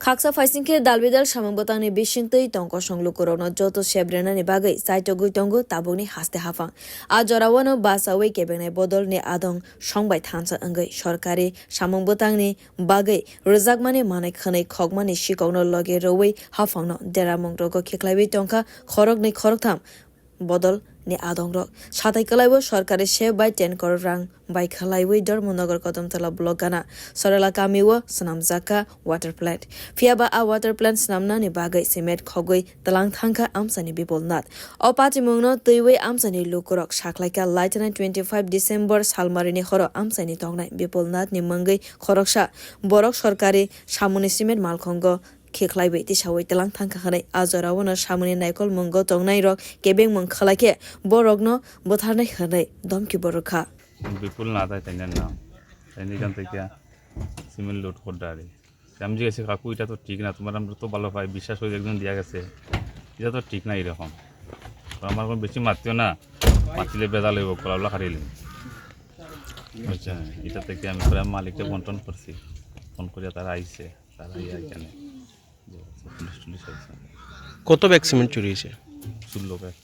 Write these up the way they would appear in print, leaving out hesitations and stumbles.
Khaksa faisingke dalbidal samwng bwtangni bising tei tongko songlukorono joto sebrenani bagui saitogui tongo tabuk ni haste hapang. A jora wano basawi kebeng bodol ni adong songbai thansa ungwi Sarkari samwng bwtangni bagui rwjakmani manai khwnui khokmani sikokno logi rwoi hapangno deramwng rogo khiklawi tongka khorok ni khorok tham bodol ni adong rok satai kalaibo Sarkari se by 10 crore rang by khiklawi dharmanagar kadamtala block gana sarala kamiwo snamjaka water plant fiaba a water plant snamna ni bagai cement khogoi talang thangka amsani bipolnat o patimwngno teiwei amsani lukurok saklaika lieutenant 25 December salmarini khoro amsani tongnai bipolnat ni mangei khoroksa borok Sarkari samuni cement malkhongo khiklawi tisawai talang thangka khanai ajora wona samuni naikol mungo tongnai rok kebeng mung khalake borokno botharnai khanai domki borokha বিপুল না তাই তাই নাম তাই এখান থেকে cement load করতে আমি জিজ্ঞেস কাকু এটা তো ঠিক না তোমার আমরা তো ভালো পাই বিশ্বাস হয়ে একজন দিয়া গেছে এটা তো ঠিক না এরকম আমার কোনো বেশি মারতেও না মারলে বেজাল হইব কলাবলা খারিলি বুঝছেন এটা থেকে আমি প্রায় মালিককে বন্টন করছি ফোন করিয়া তারা আইছে তারা এখানে পুলিশ আইছে কত ব্যাগ সিমেন্ট চুরি হয়েছে 16 bag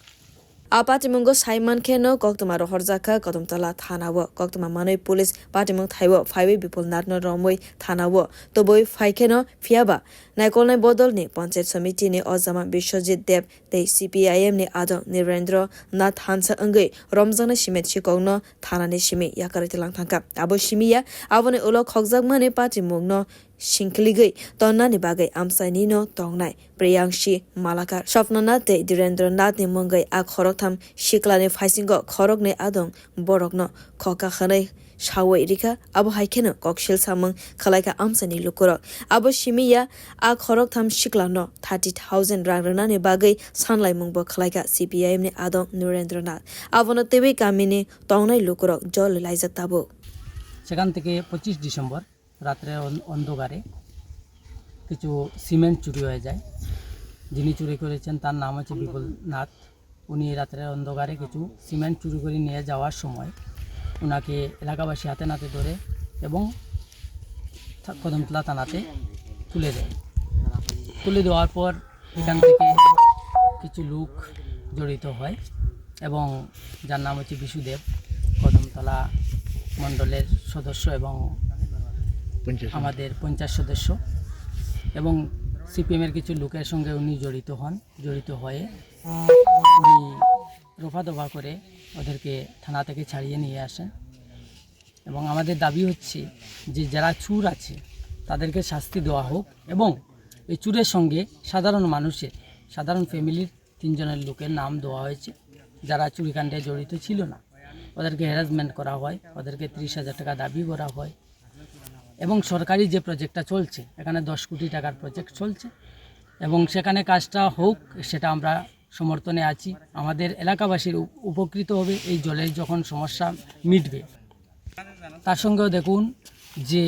Patimwng Saiman Keno Koktama khokjakha kadamtala thanawo Koktama manwi police Patimwng thaiwo phaiwi bipol natno romoi thanawo toboi phaikeno fiaba naikolnai bodol ni panchayat samiti ni ojama Biswajit Dev tei CPIM ni adong Nirendra Nath thansa ungwi romjana simet sikokno thanani simi yakaritilang thangka abo simiya aboni ulo khokjakmani Patimwngno Shinkligui tonnani bagai amsaini no tongnai Priyangshi Malakar Swapnanath tei Derendranath ni munggai a khorok tham khiklawi phaisingo khorok ni adong borokno khokjakha sawai rika abo haikeno kokshil samwng khalaika amsani lukurok abo simiya a khorok tham khiklano 30,000 rang rani bagai sanlai mungbo khalaika CPIM ni adong Nirendranath abono tebi kamini tongnai lukurok jol laijak tabuk সেখান থেকে 25 December রাত্রে অন্ধকারে কিছু cement চুরি হয়ে যায় যিনি চুরি করেছেন তার নাম হচ্ছে বিপুল নাথ উনি রাত্রে অন্ধকারে কিছু সিমেন্ট চুরি করে নিয়ে যাওয়ার সময় ওনাকে এলাকাবাসী হাতে নাতে ধরে এবং কদমতলা থানাতে তুলে দেয় তুলে দেওয়ার পর এখান থেকে কিছু লোক জড়িত হয় এবং যার নাম হচ্ছে বিশুদেব কদমতলা মণ্ডলের সদস্য এবং আমাদের পঞ্চায়েত সদস্য এবং সিপিএমের কিছু লোকের সঙ্গে উনি জড়িত হয়ে উনি রফাদফা করে ওদেরকে থানা থেকে ছাড়িয়ে নিয়ে আসেন এবং আমাদের দাবি হচ্ছে যে যারা চোর আছে তাদেরকে শাস্তি দেওয়া হোক এবং এই চোরের সঙ্গে সাধারণ ফ্যামিলির 3 জনের লোকের নাম দেওয়া হয়েছে যারা চুরিকাণ্ডে জড়িত ছিল না ওদেরকে হ্যারাসমেন্ট করা হয় ওদেরকে 30,000 টাকা দাবি করা হয় এবং সরকারি যে প্রজেক্টটা চলছে এখানে 10 কোটি টাকার প্রজেক্ট চলছে এবং সেখানে কাজটা হোক সেটা আমরা সমর্থনে আছি আমাদের এলাকাবাসীর উপকৃত হবে এই জলের যখন সমস্যা মিটবে তার সঙ্গেও দেখুন যে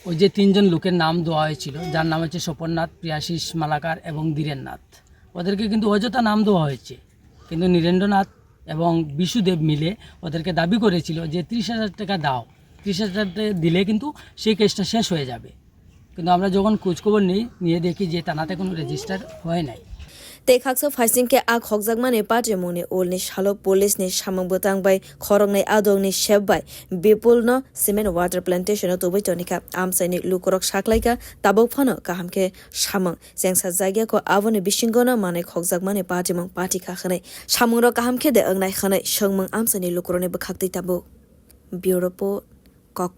ওই যে 3 জন লোকের নাম দেওয়া হয়েছিল যার নাম হচ্ছে স্বপননাথ প্রিয়াশিস মালাকার এবং ধীরেন্দ্রনাথ ওদেরকে কিন্তু অযথা নাম দেওয়া হয়েছে কিন্তু নীরেন্দ্রনাথ এবং বিশুদেব মিলে ওদেরকে দাবি করেছিল যে 30,000 টাকা দাও 30,000 টাকা দিলে কিন্তু সেই কেসটা শেষ হয়ে যাবে কিন্তু আমরা যখন খোঁজখবর নিয়ে দেখি যে থানাতে কোনো রেজিস্টার হয় নাই Te khaksa faisingke a khokjakmani Patimwngni ulni shalok police ni samwng bwtang bai khoroknai adong ni chef bai bipulno cement water plantation toboi tonika amsaini lukurok saklaika tabuk phano kahamke samwng jengsa jagya ko aboni bisingono manai khokjakmani Patimwng party khakhane samwngro kahamke de ongnai khanai songmung amsaini lukuroni bwkhaktui tabuk bureau report Khak